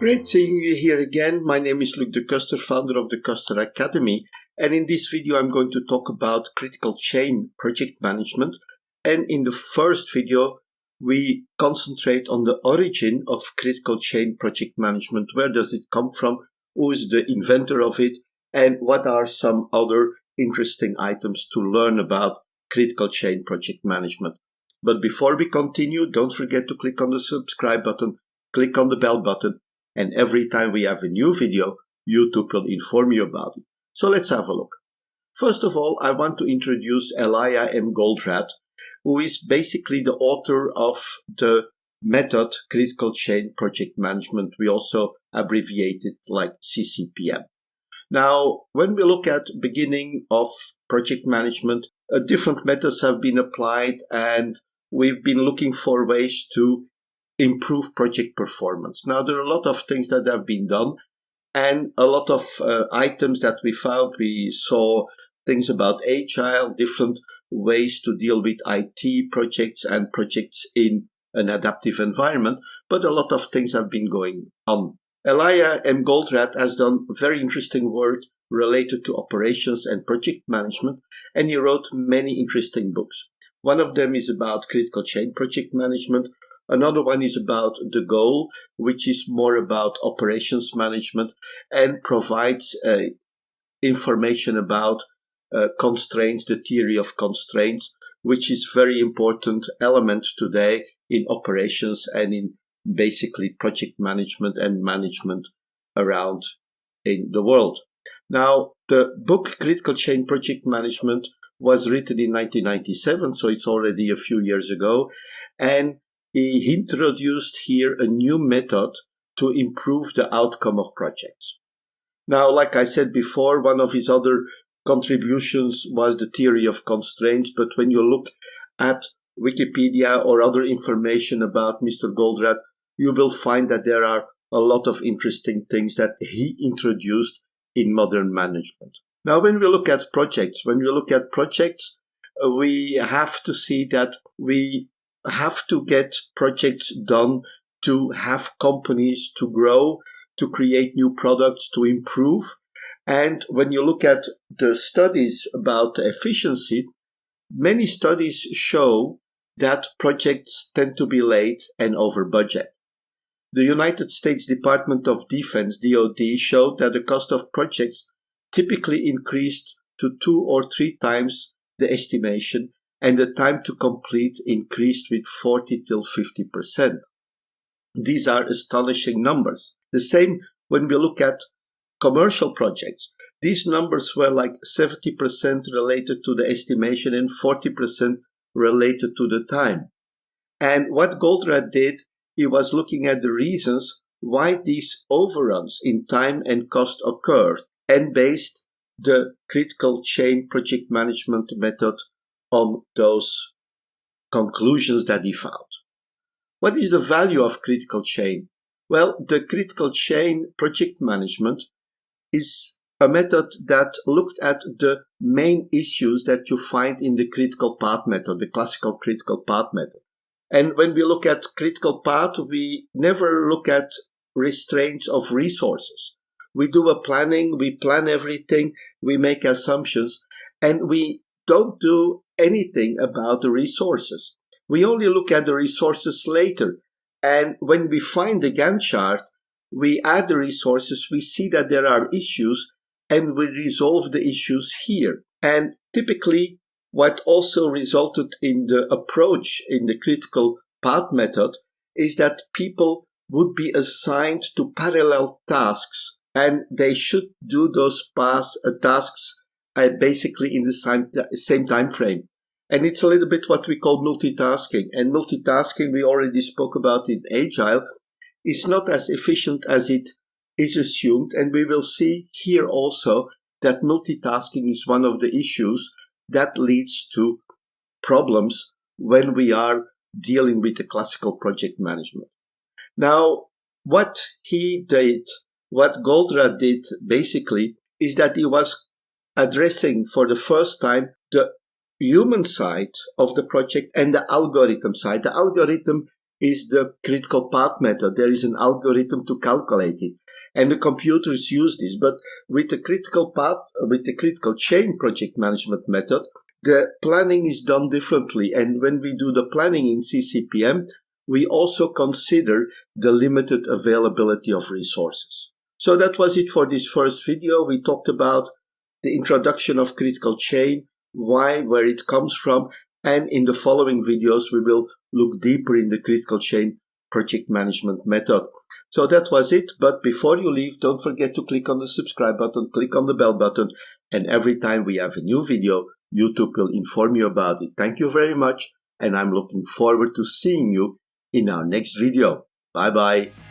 Great seeing you here again. My name is Luc de Custer, founder of the Custer Academy. And in this video, I'm going to talk about critical chain project management. And in the first video, we concentrate on the origin of critical chain project management. Where does it come from? Who is the inventor of it? And what are some other interesting items to learn about critical chain project management? But before we continue, don't forget to click on the subscribe button, click on the bell button, and every time we have a new video, YouTube will inform you about it. So let's have a look. First of all, I want to introduce Elia M. Goldratt, who is basically the author of the method Critical Chain Project Management. We also abbreviate it like CCPM. Now, when we look at beginning of project management, different methods have been applied, and we've been looking for ways to improve project performance. Now, there are a lot of things that have been done, and a lot of items that we found. We saw things about agile, different ways to deal with IT projects and projects in an adaptive environment, but a lot of things have been going on. Elia M. Goldratt has done very interesting work related to operations and project management, and he wrote many interesting books. One of them is about critical chain project management. Another one is about the goal, which is more about operations management and provides information about constraints, the theory of constraints, which is very important element today in operations and in basically project management and management around in the world. Now, the book Critical Chain Project Management was written in 1997, so it's already a few years ago, and he introduced here a new method to improve the outcome of projects. Now, like I said before, one of his other contributions was the theory of constraints, but when you look at Wikipedia or other information about Mr. Goldratt, you will find that there are a lot of interesting things that he introduced in modern management. Now, when we look at projects, we have to see that we have to get projects done to have companies to grow, to create new products, to improve. And when you look at the studies about efficiency, many studies show that projects tend to be late and over budget. The United States Department of Defense, DoD, showed that the cost of projects typically increased to 2 or 3 times the estimation, and the time to complete increased with 40 till 50%. These are astonishing numbers. The same when we look at commercial projects. These numbers were like 70% related to the estimation and 40% related to the time. And what Goldratt did, he was looking at the reasons why these overruns in time and cost occurred, and based the critical chain project management method on those conclusions that he found. What is the value of critical chain? Well, the critical chain project management is a method that looked at the main issues that you find in the critical path method, the classical critical path method. And when we look at critical path, we never look at restraints of resources. We do a planning, we plan everything, we make assumptions, and we don't do anything about the resources. We only look at the resources later. And when we find the Gantt chart, we add the resources, we see that there are issues, and we resolve the issues here. And typically, what also resulted in the approach in the critical path method is that people would be assigned to parallel tasks, and they should do those tasks basically in the same time frame. And it's a little bit what we call multitasking. And multitasking, we already spoke about in Agile, is not as efficient as it is assumed. And we will see here also that multitasking is one of the issues that leads to problems when we are dealing with the classical project management. Now, what Goldratt did basically is that he was addressing for the first time the human side of the project and the algorithm side. The algorithm is the critical path method. There is an algorithm to calculate it. And the computers use this. But with the critical chain project management method, the planning is done differently. And when we do the planning in CCPM, we also consider the limited availability of resources. So that was it for this first video. We talked about the introduction of critical chain, why, where it comes from, and in the following videos we will look deeper in the critical chain project management method. So that was it, but before you leave, don't forget to click on the subscribe button, click on the bell button, and every time we have a new video, YouTube will inform you about it. Thank you very much, and I'm looking forward to seeing you in our next video. Bye bye.